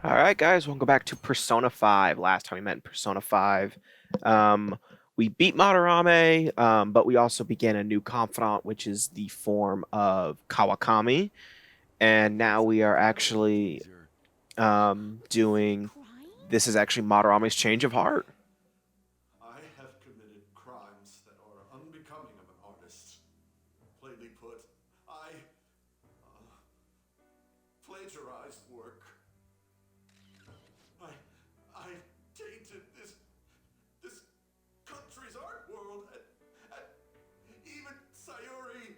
All right, guys, welcome back to Persona 5. Last time we met in Persona 5, um, we beat Madarame, but we also began a new confidant, which is the form of Kawakami. And now we are actually doing this is actually Madarame's change of heart. I have committed crimes that are unbecoming of an artist. Plainly put, I plagiarized work. I, I tainted this country's art world, and even Sayuri.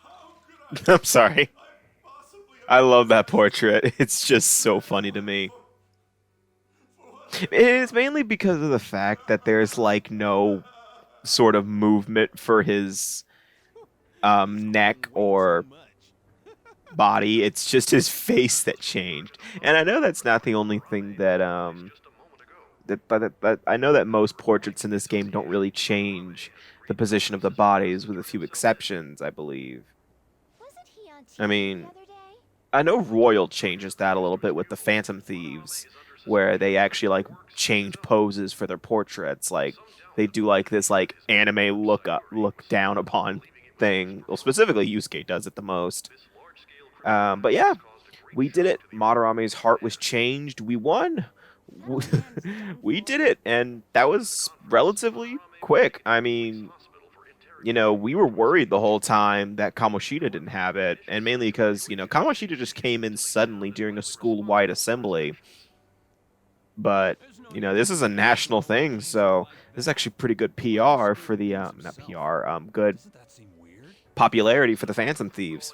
How could I'm sorry. I possibly I have love caused that this portrait. It's just so funny to me. It's mainly because of the fact that there's like no sort of movement for his He's neck talking way too or much. body. It's just his face that changed. And I know that's not the only thing that but I know that most portraits in this game don't really change the position of the bodies, with a few exceptions, I believe. Wasn't he on I TV the mean, other day? I know Royal changes that a little bit with the Phantom Thieves, where they actually like change poses for their portraits. Like they do like this like anime look down upon thing. Well, specifically Yusuke does it the most. But yeah, we did it. Madarame's heart was changed. We won. That old man is done We for. did it, and that was relatively quick. I mean, we were worried the whole time that Kamoshida didn't have it, and mainly because, Kamoshida just came in suddenly during a school-wide assembly. But, There's no this need is to a be national so thing, so like this is that. actually pretty good Why don't you PR state for your the, names not yourself? PR, good Doesn't that seem weird? popularity for the Phantom Thieves.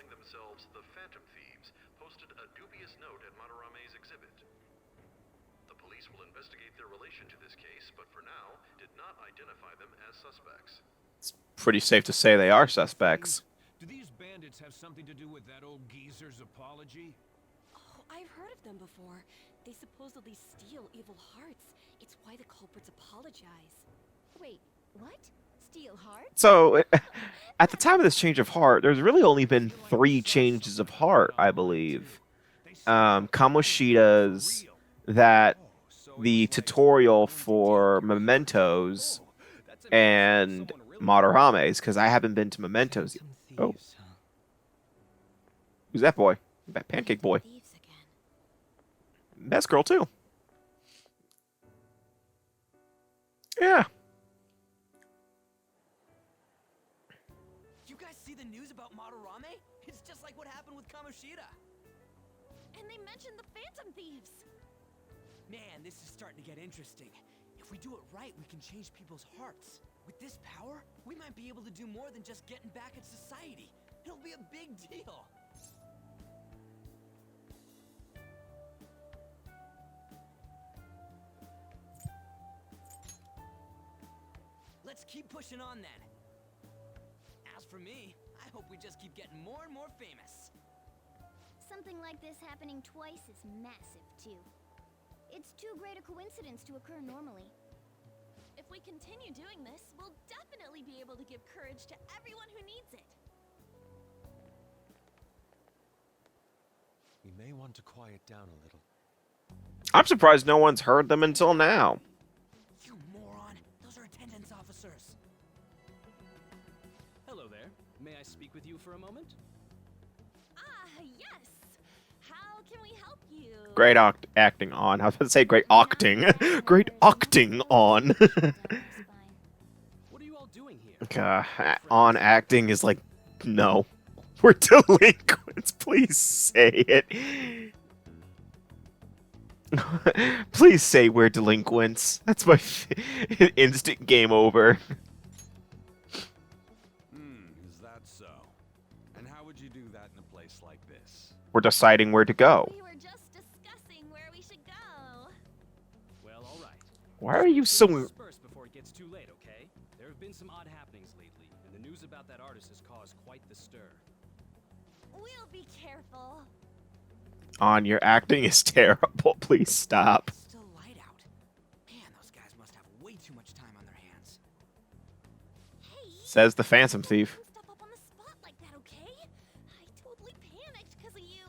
It's pretty safe to say they are suspects. Do these bandits have something to do with that old geezer's apology? Oh, I've heard of them before. They supposedly steal evil hearts. It's why the culprits apologize. Wait, what? Steel heart? So, at the time of this change of heart, there's really only been three changes of heart, I believe. Kamoshida's, that the tutorial for Mementos, That's impressive. and Someone really Madarame's, because I haven't been to Mementos yet. Phantom Oh, thieves, huh? who's that boy? That pancake boy. Thieves again. Best girl, too. Yeah. You guys see the news about Madarame? It's just like what happened with Kamoshida. And they mentioned the Phantom Thieves. Man, this is starting to get interesting. If we do it right, we can change people's hearts. With this power, we might be able to do more than just getting back at society. It'll be a big deal. Let's keep pushing on then. As for me, I hope we just keep getting more and more famous. Something like this happening twice is massive, too. It's too great a coincidence to occur normally. If we continue doing this, we'll definitely be able to give courage to everyone who needs it. We may want to quiet down a little. I'm surprised no one's heard them until now. You moron! Those are attendance officers. Hello there. May I speak with you for a moment? Ah, yes. How can we help you? Great acting on. I was about to say great octing. Great octing on. What are you all doing here? On acting is like, no. We're delinquents. Please say it. Please say we're delinquents. That's my instant game over. Is that so? And how would you do that in a place like this? We're deciding where to go. We were just discussing where we should go. Well, all right. Why are you so... Disperse before it gets too late, okay? There have been some odd happenings lately, and the news about that artist has caused quite the stir. We'll be careful. On, your acting is terrible. Please stop. It's still light out. Man, those guys must have way too much time on their hands. Hey, Says the Phantom Thief. stuff up on the spot like that, okay? I totally panicked because of you.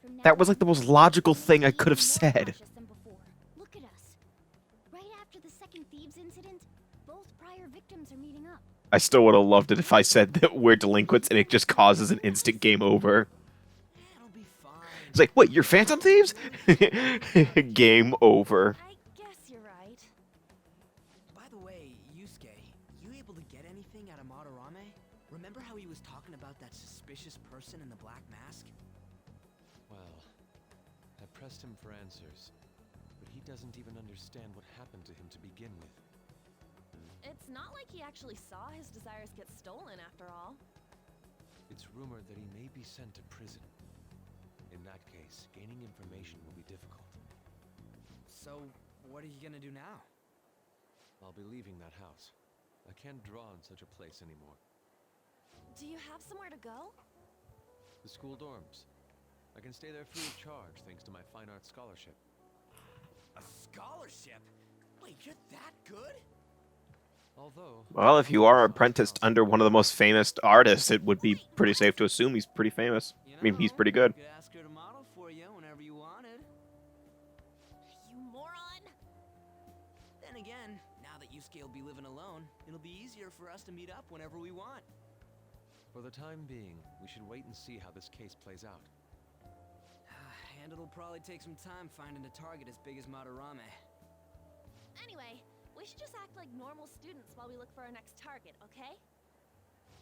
From now That was like the on, most logical we'll be thing I could have even more said. cautious than before. Look at us. Right after the second Thieves incident, both prior victims are meeting up. I still would have loved it if I said that we're delinquents and it just causes an instant game over. It'll be fine. It's like, wait, you're Phantom Thieves? Game over. I guess you're right. By the way, Yusuke, you able to get anything out of Madarame? Remember how he was talking about that suspicious person in the black mask? Well, I pressed him for answers, but he doesn't even understand what happened to him to begin with. It's not like he actually saw his desires get stolen after all. It's rumored that he may be sent to prison. In that case, gaining information will be difficult. So, what are you gonna do now? I'll be leaving that house. I can't draw in such a place anymore. Do you have somewhere to go? The school dorms. I can stay there free of charge thanks to my fine arts scholarship. A scholarship? Wait, you're that good? Although, Well, if you are apprenticed under one of the most famous artists, it would be pretty safe to assume he's pretty famous. You I mean, he's know, pretty good. Could ask her to model for you whenever you wanted. You moron! Then again, now that Yusuke will be living alone, it'll be easier for us to meet up whenever we want. for the time being, we should wait and see how this case plays out. And it'll probably take some time finding a target as big as Madarame. Anyway, we should just act like normal students while we look for our next target, okay?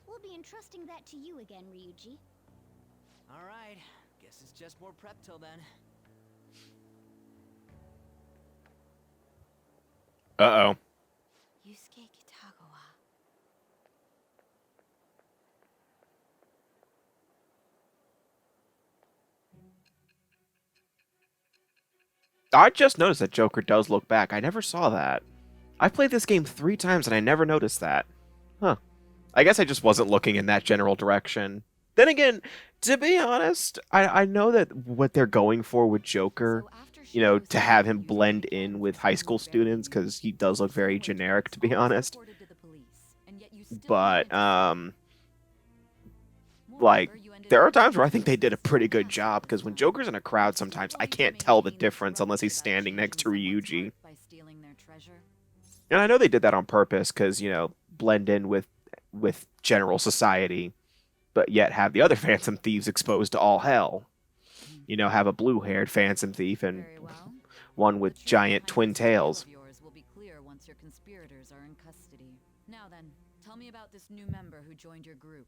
We'll be entrusting that to you again, Ryuji. Alright, guess it's just more prep till then. Uh-oh. Yusuke Kitagawa. I just noticed that Joker does look back. I never saw that. I played this game 3 times and I never noticed that. Huh. I guess I just wasn't looking in that general direction. Then again, to be honest, I know that what they're going for with Joker, you know, to have him blend in with high school students, because he does look very generic, to be honest. But, like, there are times where I think they did a pretty good job, because when Joker's in a crowd sometimes, I can't tell the difference unless he's standing next to Ryuji. And I know they did that on purpose, because, you know, blend in with general society, but yet have the other Phantom Thieves exposed to all hell. You know, have a blue-haired Phantom Thief and one with giant twin tails. Will be clear once your conspirators are in custody. Now then, tell me about this new member who joined your group.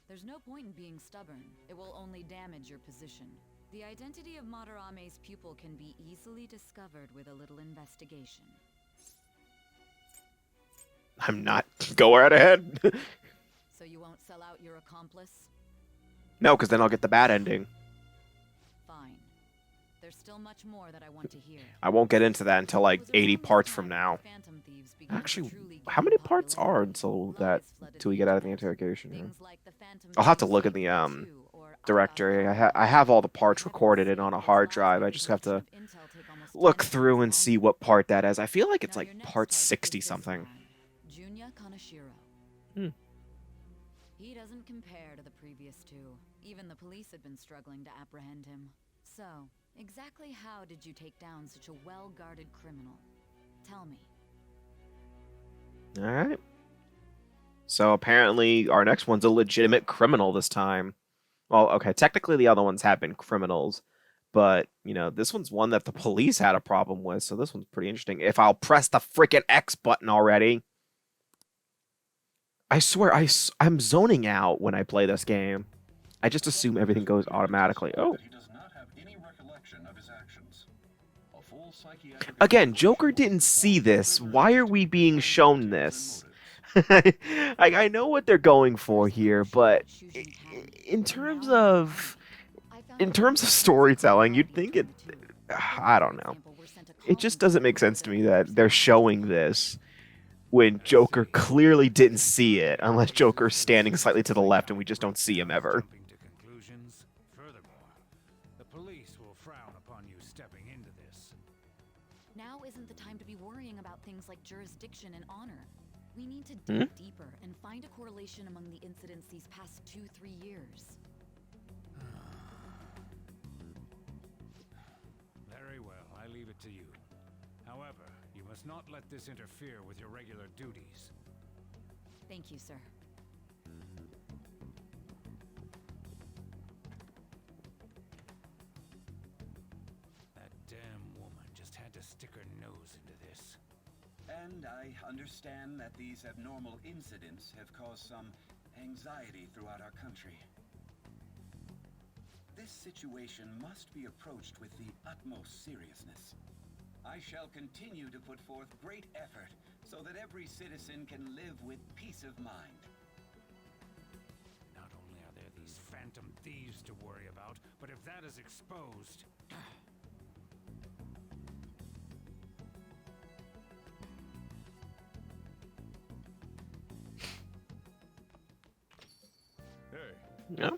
There's no point in being stubborn. It will only damage your position. The identity of Madarame's pupil can be easily discovered with a little investigation. I'm not. Go right ahead. So you won't sell out your accomplice? No, because then I'll get the bad ending. Fine. There's still much more that I want to hear. I won't get into that until like 80 parts from now. Actually, how many parts are until we get out of the interrogation room? I'll have to look at the directory. I have all the parts recorded in on a hard drive. I just have to look through and see what part that is. I feel like it's like part 60 something. He doesn't compare to the previous two. Even the police had been struggling to apprehend him. So, exactly how did you take down such a well-guarded criminal? Tell me. Alright. So apparently our next one's a legitimate criminal this time. Well, okay, technically the other ones have been criminals, but, you know, this one's one that the police had a problem with, so this one's pretty interesting. If I'll press the freaking X button already. I swear, I'm zoning out when I play this game. I just assume everything goes automatically. Oh. Again, Joker didn't see this. Why are we being shown this? I know what they're going for here, but in terms of storytelling, you'd think it. I don't know. It just doesn't make sense to me that they're showing this when Joker clearly didn't see it, unless Joker's standing slightly to the left and we just don't see him ever. Furthermore, the police will frown upon you stepping into this. Now isn't the time to be worrying about things like jurisdiction and honor. We need to dig deeper and find a correlation among the incidents these past 2-3 years. to you. However, you must not let this interfere with your regular duties. Thank you, sir. That damn woman just had to stick her nose into this. And I understand that these abnormal incidents have caused some anxiety throughout our country. This situation must be approached with the utmost seriousness. I shall continue to put forth great effort so that every citizen can live with peace of mind. Not only are there these phantom thieves to worry about, but if that is exposed... Hey. Yeah.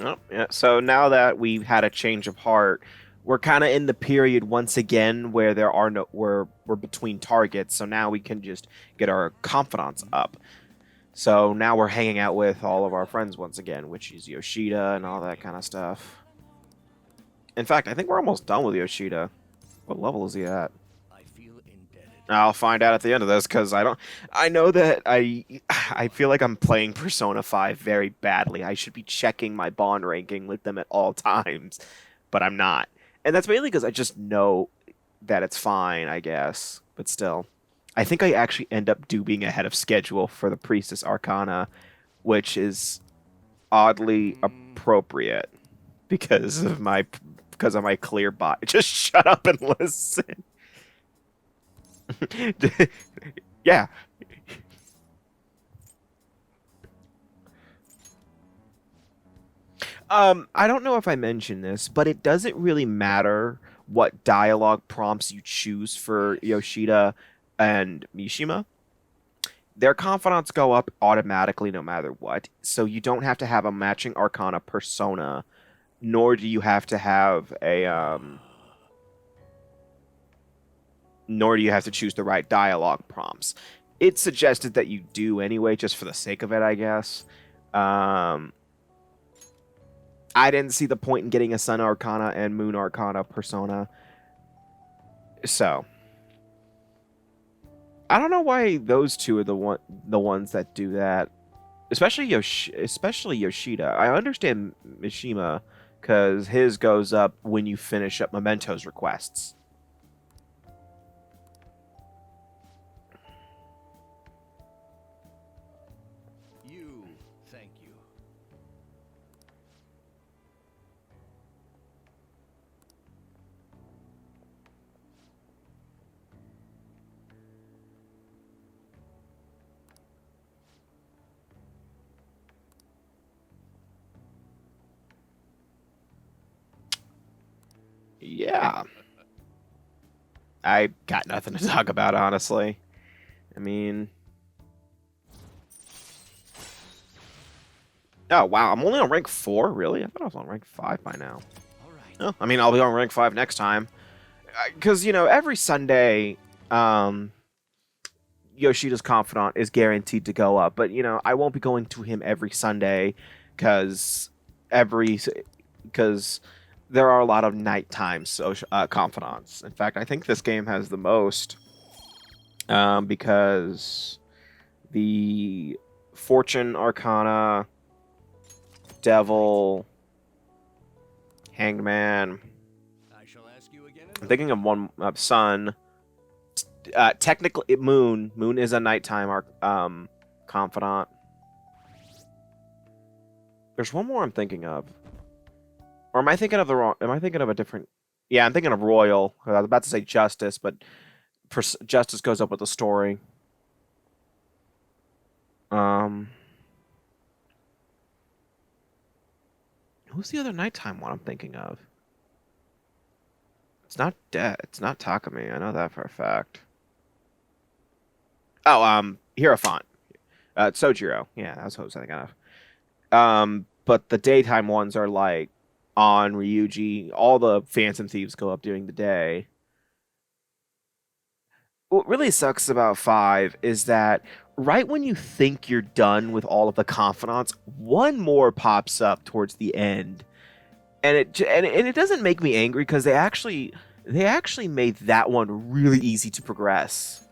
Oh, yeah. So now that we've had a change of heart, we're kind of in the period once again where there are no we're between targets. So now we can just get our confidence up. So now we're hanging out with all of our friends once again, which is Yoshida and all that kind of stuff. In fact, I think we're almost done with Yoshida. What level is he at? I feel indebted. I'll find out at the end of this because I know that I feel like I'm playing Persona 5 very badly. I should be checking my bond ranking with them at all times, but I'm not. And that's mainly because I just know that it's fine, I guess. But still, I think I actually end up being ahead of schedule for the Priestess Arcana, which is oddly appropriate because of my clear bot. Just shut up and listen. Yeah. I don't know if I mentioned this, but it doesn't really matter what dialogue prompts you choose for Yoshida and Mishima. Their confidants go up automatically no matter what, so you don't have to have a matching Arcana persona, nor do you have to have a nor do you have to choose the right dialogue prompts. It's suggested that you do anyway, just for the sake of it, I guess. I didn't see the point in getting a Sun Arcana and Moon Arcana persona. So, I don't know why those two are the ones that do that. Especially Yoshida. I understand Mishima because his goes up when you finish up Memento's requests. Thank you. Yeah. I got nothing to talk about, honestly. I mean... Oh, wow. I'm only on rank 4? Really? I thought I was on rank 5 by now. All right. Oh, I mean, I'll be on rank 5 next time. Because, you know, every Sunday, Yoshida's Confidant is guaranteed to go up. But, you know, I won't be going to him every Sunday because there are a lot of nighttime confidants. In fact, I think this game has the most because the Fortune Arcana, Devil, Hanged Man. I shall ask you again. I'm thinking of one Sun. Technically, Moon. Moon is a nighttime confidant. There's one more I'm thinking of. Or am I thinking of the wrong? Am I thinking of a different? Yeah, I'm thinking of Royal. I was about to say Justice, but Justice goes up with the story. Who's the other nighttime one I'm thinking of? It's not It's not Takumi. I know that for a fact. Oh, Hierophant. Sojiro. Yeah, that's what I was thinking of. But the daytime ones are like on Ryuji. All the Phantom Thieves go up during the day. what really sucks about 5 is that right when you think you're done with all of the confidants, one more pops up towards the end. And it doesn't make me angry because they actually made that one really easy to progress.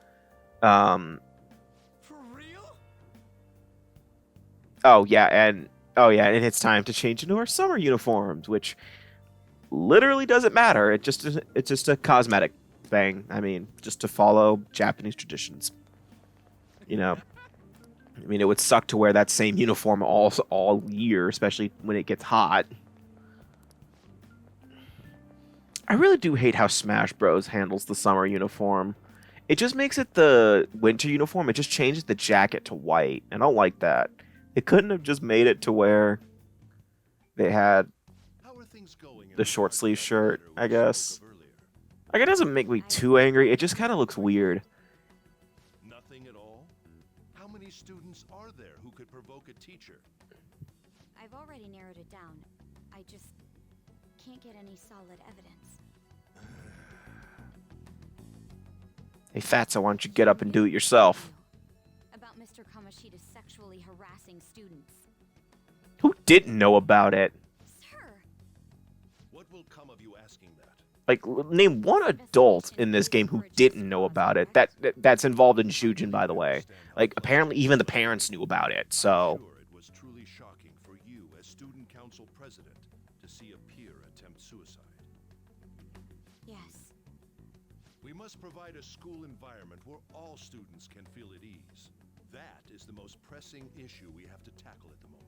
Um For real? oh yeah, and it's time to change into our summer uniforms, which literally doesn't matter. It's just a cosmetic thing. I mean, just to follow Japanese traditions. You know, I mean, it would suck to wear that same uniform all year, especially when it gets hot. I really do hate how Smash Bros handles the summer uniform. It just makes it the winter uniform. It just changes the jacket to white. I don't like that. It couldn't have just made it to where they had the short sleeve shirt, I guess. Like, it doesn't make me too angry. It just kind of looks weird. Nothing at all? How many students are there who could provoke a teacher? I've already narrowed it down. I just can't get any solid evidence. Hey, Fatso, why don't you get up and do it yourself? About Mr. Kamoshida's sexually harassing students. Who didn't know about it? Sir! What will come of you asking that? Like, name one adult in this game who didn't know about it. That's involved in Shujin, by the way. Like, apparently even the parents knew about it, so... Sure, it was truly shocking for you as student council president to see a peer attempt suicide. Yes. We must provide a school environment where all students can feel at ease. That is the most pressing issue we have to tackle at the moment.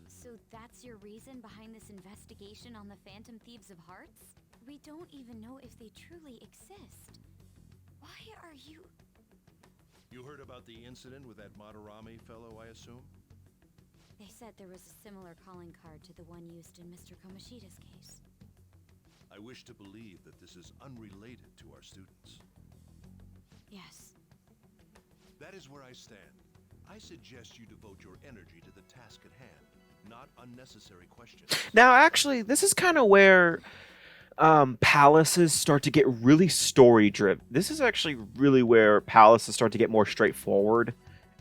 So that's your reason behind this investigation on the Phantom Thieves of Hearts? We don't even know if they truly exist. Why are you... You heard about the incident with that Madarame fellow, I assume? They said there was a similar calling card to the one used in Mr. Kamoshida's case. I wish to believe that this is unrelated to our students. Yes. That is where I stand. I suggest you devote your energy to the task at hand, not unnecessary questions. Now, actually, this is kind of where palaces start to get really story-driven. This is actually really where palaces start to get more straightforward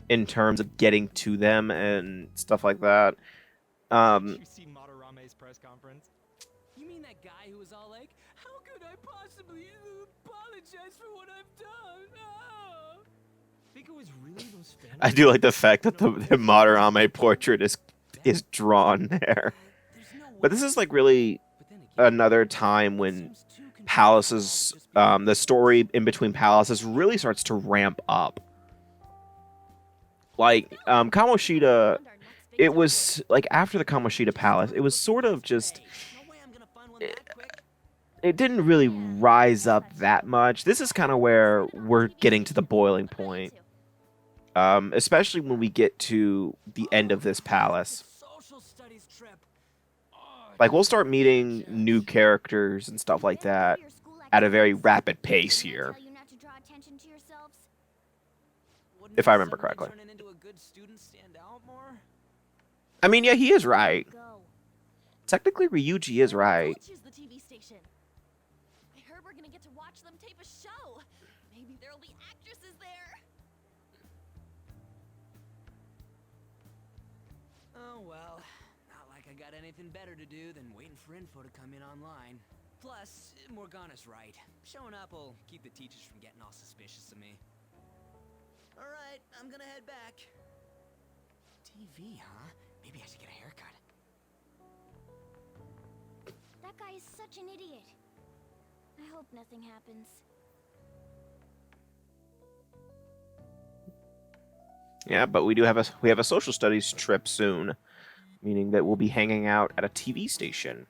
in terms of getting to them and stuff like that. Did you see Madarame's press conference? You mean that guy who was all like, "How could I possibly apologize for what I've done?" Oh. Think it was really those fans? I do like the fact that the Madarame portrait is drawn there. But this is like really another time when palaces, the story in between palaces really starts to ramp up. Like, Kamoshida, it was, like, after the Kamoshida Palace, it was sort of just... It didn't really rise up that much. This is kind of where we're getting to the boiling point. Especially when we get to the end of this palace. Like, we'll start meeting new characters and stuff like that at a very rapid pace here. If I remember correctly. I mean, yeah, he is right. Technically, Ryuji is right. I heard we're gonna get to watch them tape a show. Maybe there'll be actresses there. Oh well, not like I got anything better to do than waiting for info to come in online. Plus, Morgana's right. Showing up will keep the teachers from getting all suspicious of me. Alright, I'm gonna head back. TV, huh? Maybe I should get a haircut. That guy is such an idiot. I hope nothing happens. Yeah, but we have a social studies trip soon, meaning that we'll be hanging out at a TV station.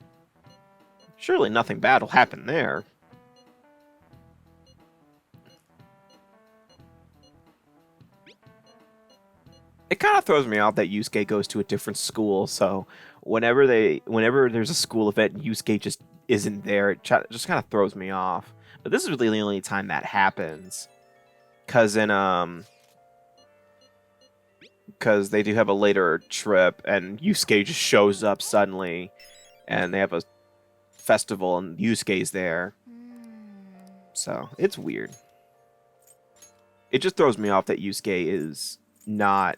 Surely nothing bad will happen there. It kind of throws me off that Yusuke goes to a different school, so whenever there's a school event and Yusuke just isn't there, it just kind of throws me off. But this is really the only time that happens. Because they do have a later trip, and Yusuke just shows up suddenly, and they have a festival, and Yusuke's there. So, it's weird. it just throws me off that Yusuke is not.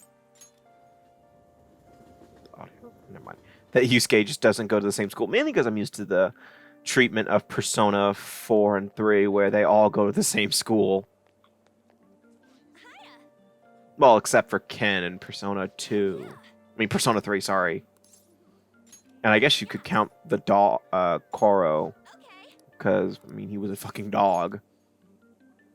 Oh, never mind. That Yusuke just doesn't go to the same school, mainly because I'm used to the treatment of Persona 4 and 3, where they all go to the same school. Well, except for Ken in Persona 2. I mean, Persona 3, sorry. And I guess you could count the dog, Koro. Because, I mean, he was a fucking dog.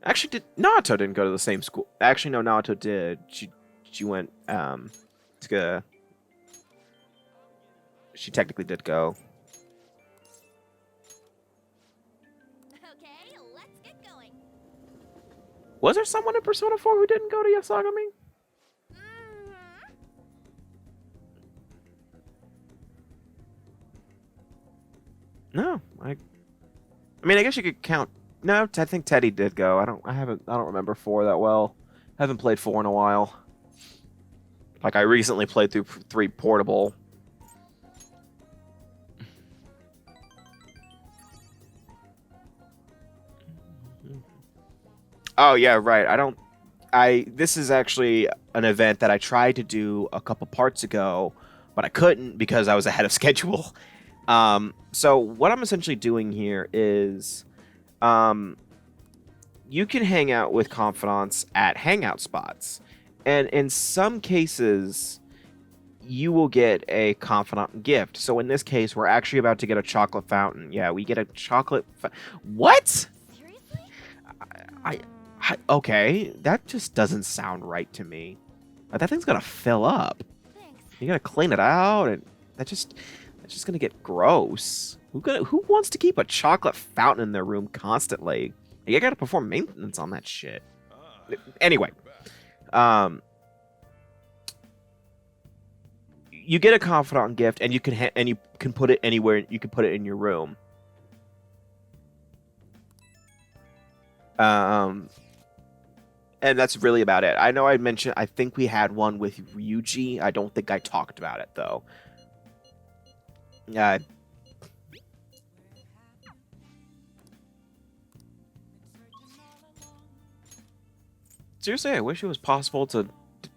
Actually, Naoto didn't go to the same school. Actually, no, Naoto did. She went, to... She technically did go. Okay, let's get going. Was there someone in Persona 4 who didn't go to Yasagami? No, I mean, I guess you could count. No, I think Teddy did go. I don't remember 4 that well. I haven't played 4 in a while. Like, I recently played through 3 portable. Oh yeah, right. This is actually an event that I tried to do a couple parts ago, but I couldn't because I was ahead of schedule. So what I'm essentially doing here is, you can hang out with confidants at hangout spots, and in some cases, you will get a confidant gift. So in this case, we're actually about to get a chocolate fountain. Yeah, we get a chocolate. What? Okay, that just doesn't sound right to me. That thing's gonna fill up. You gotta clean it out, and that's just gonna get gross. Who wants to keep a chocolate fountain in their room constantly? You gotta perform maintenance on that shit. Anyway, you get a confidant gift, and you can put it anywhere. You can put it in your room. And that's really about it. I know I think we had one with Ryuji. I don't think I talked about it, though. Seriously, I wish it was possible to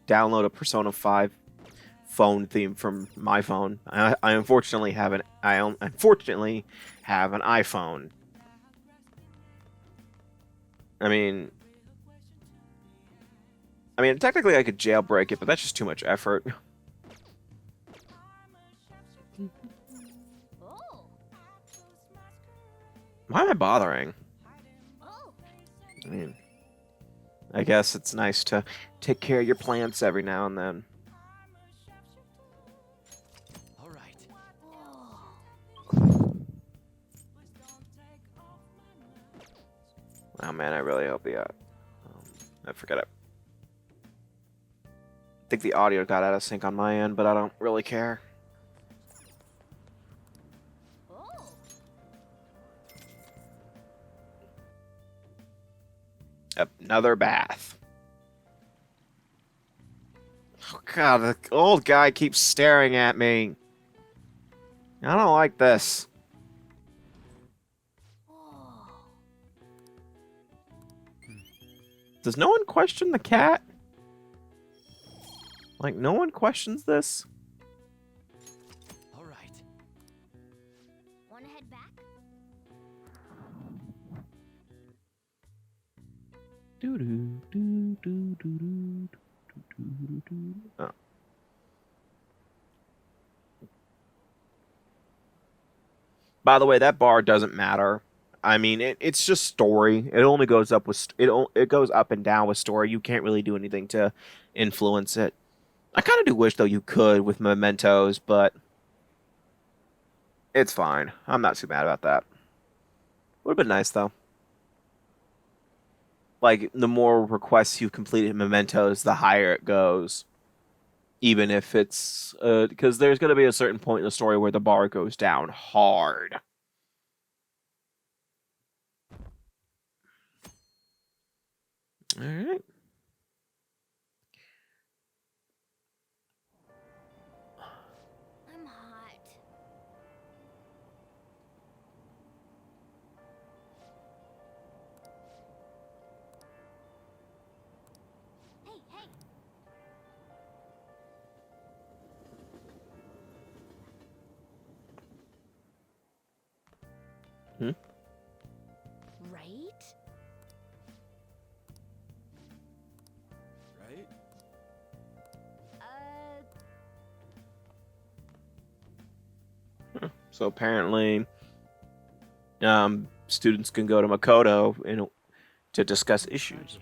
download a Persona 5 phone theme from my phone. I unfortunately have an iPhone. I mean, technically I could jailbreak it, but that's just too much effort. Why am I bothering? I mean, I guess it's nice to take care of your plants every now and then. All right. Oh man, I really hope I forget it. I think the audio got out of sync on my end, but I don't really care. Another bath. Oh god, the old guy keeps staring at me. I don't like this. Does no one question the cat? Like, no one questions this? All right. Wanna head back? Oh. By the way, that bar doesn't matter. I mean, it's just story. It only goes up with it goes up and down with story. You can't really do anything to influence it. I kind of do wish though you could with mementos, but it's fine. I'm not too mad about that. Would have been nice though. Like, the more requests you've completed mementos, the higher it goes. Even if it's because there's going to be a certain point in the story where the bar goes down hard. All right. I'm hot. Mm-hmm. Right? Right? So apparently, students can go to Makoto to discuss issues.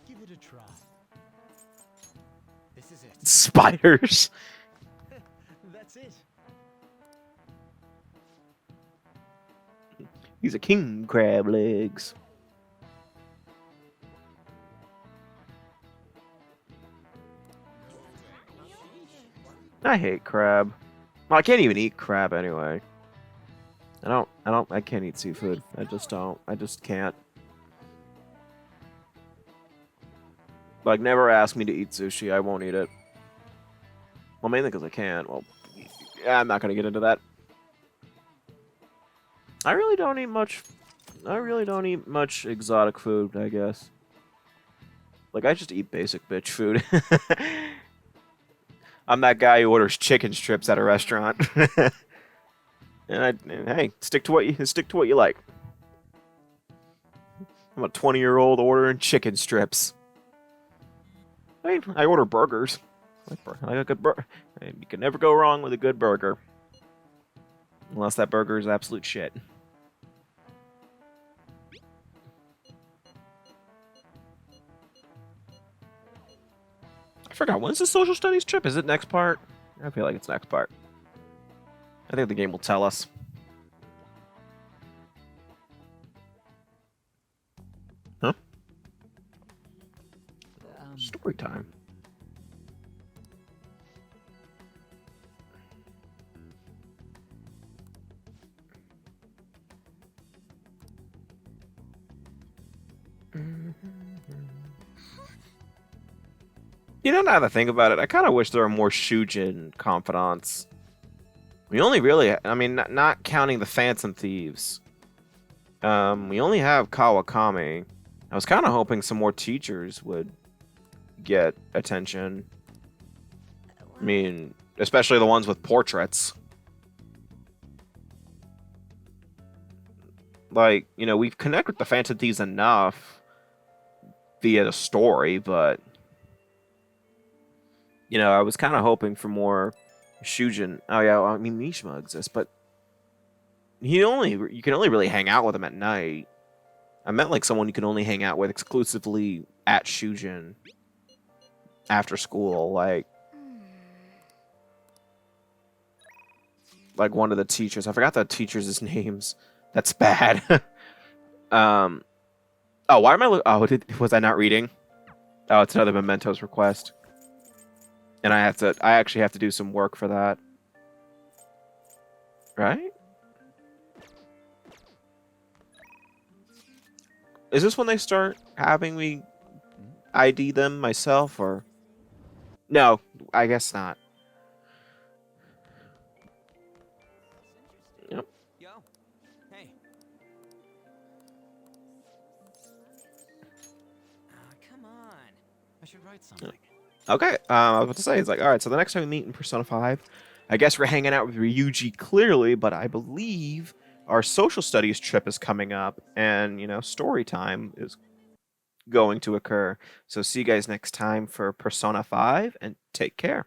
Give it a try. This is it. Spiders. That's it. He's a king crab legs. I hate crab. Well, I can't even eat crab anyway. I can't eat seafood. I just don't. I just can't. Like, never ask me to eat sushi. I won't eat it. Well, mainly because I can't. Well, yeah, I'm not going to get into that. I really don't eat much. I really don't eat much exotic food, I guess. Like, I just eat basic bitch food. I'm that guy who orders chicken strips at a restaurant. And hey, stick to what you like. I'm a 20-year-old ordering chicken strips. I mean, I order burgers. I like a good burger. You can never go wrong with a good burger. Unless that burger is absolute shit. I forgot, when's the social studies trip? Is it next part? I feel like it's next part. I think the game will tell us. Huh? Story time. You know, now that I think about it, I kind of wish there were more Shujin confidants. We only really, I mean, not counting the Phantom Thieves. We only have Kawakami. I was kind of hoping some more teachers would get attention. I mean, especially the ones with portraits. Like, you know, we've connected with the Phantom Thieves enough via the story, but you know, I was kind of hoping for more Shujin. Oh yeah, well, I mean Mishima exists, but you can only really hang out with him at night. I meant like someone you can only hang out with exclusively at Shujin after school, like one of the teachers. I forgot the teachers' names. That's bad. Oh, why am I? Was I not reading? Oh, it's another Mementos request. And I actually have to do some work for that. Right? Is this when they start having me ID them myself, or? No, I guess not. Yep. Yo. Hey. Come on. I should write something. Okay, I was about to say, it's like, alright, so the next time we meet in Persona 5, I guess we're hanging out with Ryuji clearly, but I believe our social studies trip is coming up, and, you know, story time is going to occur. So see you guys next time for Persona 5, and take care.